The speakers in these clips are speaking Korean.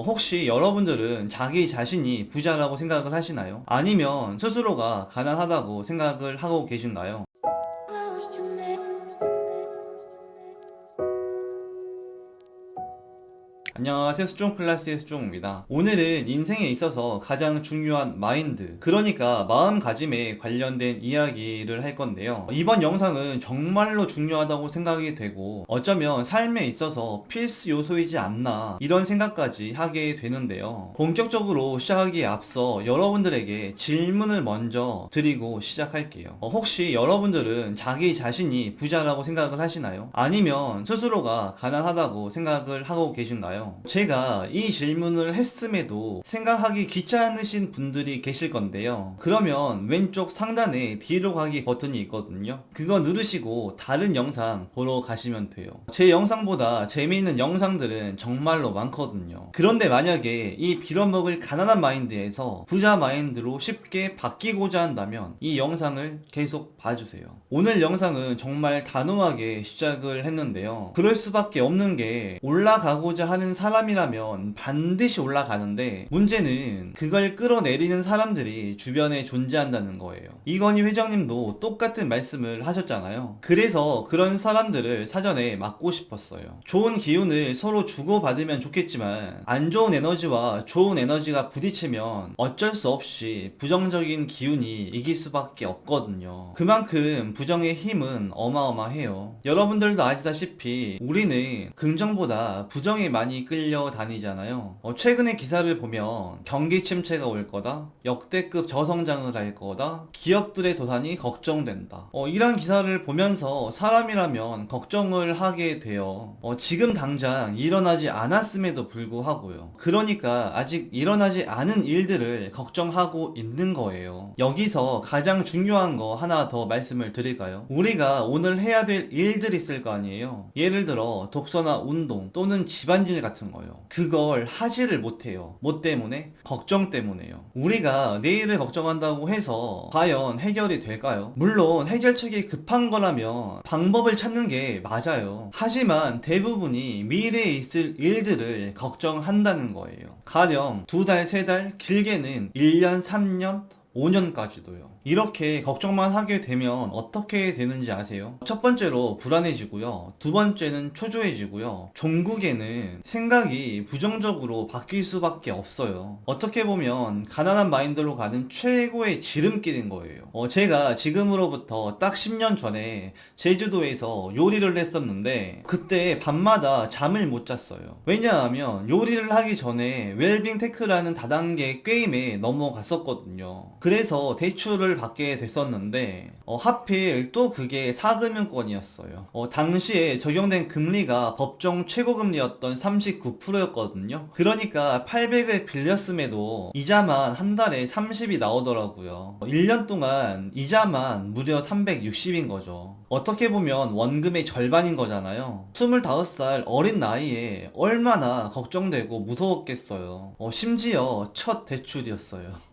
혹시 여러분들은 자기 자신이 부자라고 생각을 하시나요? 아니면 스스로가 가난하다고 생각을 하고 계신가요? Close to me. 안녕하세요. 수종 클래스의 수종입니다. 오늘은 인생에 있어서 가장 중요한 마인드, 그러니까 마음가짐에 관련된 이야기를 할 건데요. 이번 영상은 정말로 중요하다고 생각이 되고 어쩌면 삶에 있어서 필수 요소이지 않나 이런 생각까지 하게 되는데요. 본격적으로 시작하기에 앞서 여러분들에게 질문을 먼저 드리고 시작할게요. 혹시 여러분들은 자기 자신이 부자라고 생각을 하시나요? 아니면 스스로가 가난하다고 생각을 하고 계신가요? 제가 이 질문을 했음에도 생각하기 귀찮으신 분들이 계실 건데요. 그러면 왼쪽 상단에 뒤로 가기 버튼이 있거든요. 그거 누르시고 다른 영상 보러 가시면 돼요. 제 영상보다 재미있는 영상들은 정말로 많거든요. 그런데 만약에 이 빌어먹을 가난한 마인드에서 부자 마인드로 쉽게 바뀌고자 한다면 이 영상을 계속 봐주세요. 오늘 영상은 정말 단호하게 시작을 했는데요. 그럴 수밖에 없는 게 올라가고자 하는 사람이라면 반드시 올라가는데 문제는 그걸 끌어내리는 사람들이 주변에 존재한다는 거예요. 이건희 회장님도 똑같은 말씀을 하셨잖아요. 그래서 그런 사람들을 사전에 막고 싶었어요. 좋은 기운을 서로 주고받으면 좋겠지만 안 좋은 에너지와 좋은 에너지가 부딪히면 어쩔 수 없이 부정적인 기운이 이길 수밖에 없거든요. 그만큼 부정의 힘은 어마어마해요. 여러분들도 아시다시피 우리는 긍정보다 부정에 많이 끌려다니잖아요. 최근의 기사를 보면 경기 침체가 올 거다, 역대급 저성장을 할 거다, 기업들의 도산이 걱정된다, 이런 기사를 보면서 사람이라면 걱정을 하게 돼요. 지금 당장 일어나지 않았음에도 불구하고요. 그러니까 아직 일어나지 않은 일들을 걱정하고 있는 거예요. 여기서 가장 중요한 거 하나 더 말씀을 드릴까요? 우리가 오늘 해야 될 일들이 있을 거 아니에요. 예를 들어 독서나 운동 또는 집안일 같은 거요. 그걸 하지를 못해요. 뭐 때문에? 걱정 때문에요. 우리가 내일을 걱정한다고 해서 과연 해결이 될까요? 물론 해결책이 급한 거라면 방법을 찾는 게 맞아요. 하지만 대부분이 미래에 있을 일들을 걱정한다는 거예요. 가령 2달, 3달, 길게는 1년, 3년, 5년까지도요. 이렇게 걱정만 하게 되면 어떻게 되는지 아세요? 첫 번째로 불안해지고요. 두 번째는 초조해지고요. 종국에는 생각이 부정적으로 바뀔 수밖에 없어요. 어떻게 보면 가난한 마인드로 가는 최고의 지름길인 거예요. 제가 지금으로부터 딱 10년 전에 제주도에서 요리를 했었는데 그때 밤마다 잠을 못 잤어요. 왜냐하면 요리를 하기 전에 웰빙 테크라는 다단계 게임에 넘어갔었거든요. 그래서 대출을 받게 됐었는데 하필 또 그게 4금융권이었어요. 당시에 적용된 금리가 법정 최고금리였던 39%였거든요. 그러니까 800을 빌렸음에도 이자만 한 달에 30이 나오더라고요. 1년 동안 이자만 무려 360인 거죠. 어떻게 보면 원금의 절반인 거잖아요. 25살 어린 나이에 얼마나 걱정되고 무서웠겠어요. 심지어 첫 대출이었어요.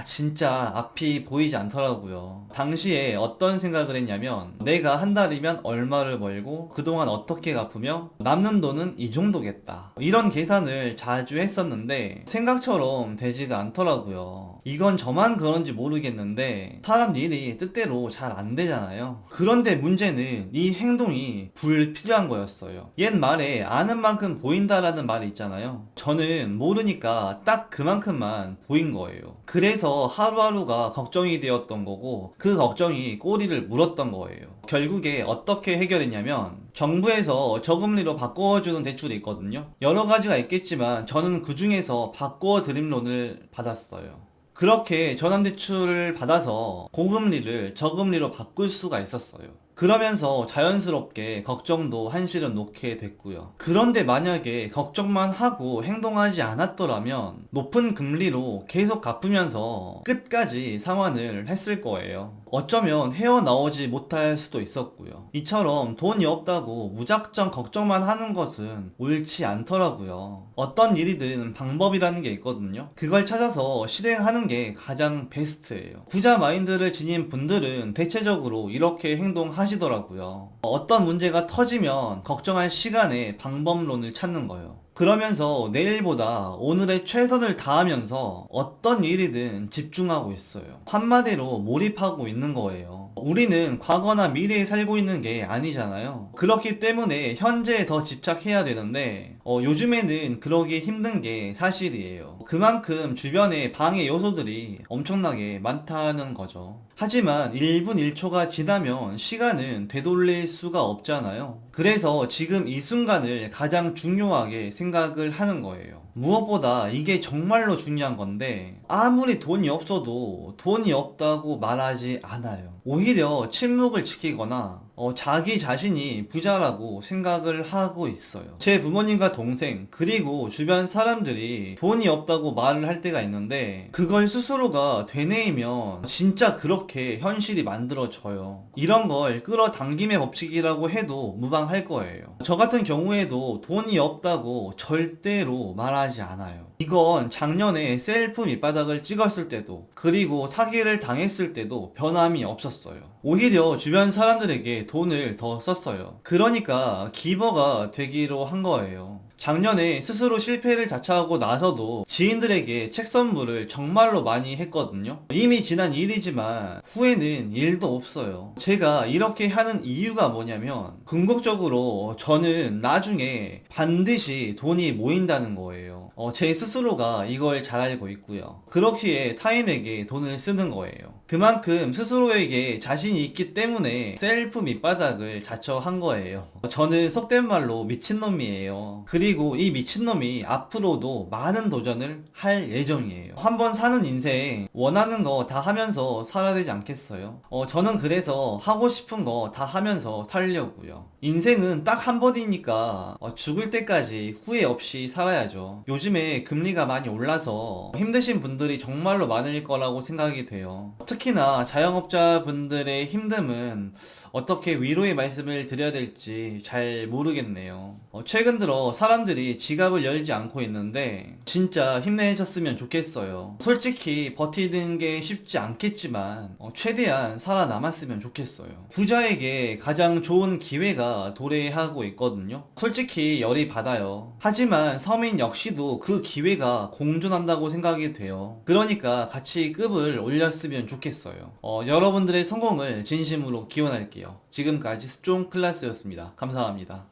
진짜 앞이 보이지 않더라고요. 당시에 어떤 생각을 했냐면 내가 한 달이면 얼마를 벌고 그동안 어떻게 갚으며 남는 돈은 이 정도겠다, 이런 계산을 자주 했었는데 생각처럼 되지가 않더라고요. 이건 저만 그런지 모르겠는데 사람 일이 뜻대로 잘 안 되잖아요. 그런데 문제는 이 행동이 불필요한 거였어요. 옛말에 아는 만큼 보인다라는 말이 있잖아요. 저는 모르니까 딱 그만큼만 보인 거예요. 그래서 하루하루가 걱정이 되었던 거고 그 걱정이 꼬리를 물었던 거예요. 결국에 어떻게 해결했냐면 정부에서 저금리로 바꿔주는 대출이 있거든요. 여러 가지가 있겠지만 저는 그 중에서 바꿔드림론을 받았어요. 그렇게 전환대출을 받아서 고금리를 저금리로 바꿀 수가 있었어요. 그러면서 자연스럽게 걱정도 한시름 놓게 됐고요. 그런데 만약에 걱정만 하고 행동하지 않았더라면 높은 금리로 계속 갚으면서 끝까지 상환을 했을 거예요. 어쩌면 헤어나오지 못할 수도 있었고요. 이처럼 돈이 없다고 무작정 걱정만 하는 것은 옳지 않더라고요. 어떤 일이든 방법이라는 게 있거든요. 그걸 찾아서 실행하는 게 가장 베스트예요. 부자 마인드를 지닌 분들은 대체적으로 이렇게 행동하시더라고요. 어떤 문제가 터지면 걱정할 시간에 방법론을 찾는 거예요. 그러면서 내일보다 오늘의 최선을 다하면서 어떤 일이든 집중하고 있어요. 한마디로 몰입하고 있는 거예요. 우리는 과거나 미래에 살고 있는 게 아니잖아요. 그렇기 때문에 현재에 더 집착해야 되는데 요즘에는 그러기 힘든 게 사실이에요. 그만큼 주변에 방해 요소들이 엄청나게 많다는 거죠. 하지만 1분 1초가 지나면 시간은 되돌릴 수가 없잖아요. 그래서 지금 이 순간을 가장 중요하게 생각을 하는 거예요. 무엇보다 이게 정말로 중요한 건데 아무리 돈이 없어도 돈이 없다고 말하지 않아요. 오히려 침묵을 지키거나 자기 자신이 부자라고 생각을 하고 있어요. 제 부모님과 동생 그리고 주변 사람들이 돈이 없다고 말을 할 때가 있는데 그걸 스스로가 되뇌이면 진짜 그렇게 현실이 만들어져요. 이런 걸 끌어당김의 법칙이라고 해도 무방할 거예요. 저 같은 경우에도 돈이 없다고 절대로 말하지 않아요. 이건 작년에 셀프 밑바닥을 찍었을 때도 그리고 사기를 당했을 때도 변함이 없었어요. 오히려 주변 사람들에게 돈을 더 썼어요. 그러니까 기버가 되기로 한 거예요. 작년에 스스로 실패를 자처하고 나서도 지인들에게 책 선물을 정말로 많이 했거든요. 이미 지난 일이지만 후회는 1도 없어요. 제가 이렇게 하는 이유가 뭐냐면 궁극적으로 저는 나중에 반드시 돈이 모인다는 거예요. 제 스스로가 이걸 잘 알고 있고요. 그렇기에 타인에게 돈을 쓰는 거예요. 그만큼 스스로에게 자신이 있기 때문에 셀프 밑바닥을 자처한 거예요. 저는 속된 말로 미친놈이에요. 그리고 이 미친놈이 앞으로도 많은 도전을 할 예정이에요. 한번 사는 인생 원하는 거 다 하면서 살아야 되지 않겠어요? 저는 그래서 하고 싶은 거 다 하면서 살려고요. 인생은 딱 한 번이니까 죽을 때까지 후회 없이 살아야죠. 요즘에 금리가 많이 올라서 힘드신 분들이 정말로 많을 거라고 생각이 돼요. 특히나 자영업자분들의 힘듦은 어떻게 위로의 말씀을 드려야 될지 잘 모르겠네요. 최근 들어 사람들이 지갑을 열지 않고 있는데 진짜 힘내셨으면 좋겠어요. 솔직히 버티는 게 쉽지 않겠지만 최대한 살아남았으면 좋겠어요. 부자에게 가장 좋은 기회가 도래하고 있거든요. 솔직히 열이 받아요. 하지만 서민 역시도 그 기회가 공존한다고 생각이 돼요. 그러니까 같이 급을 올렸으면 좋겠어요. 여러분들의 성공을 진심으로 기원할게요. 지금까지 스종 클라스였습니다. 감사합니다.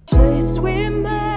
Place we met.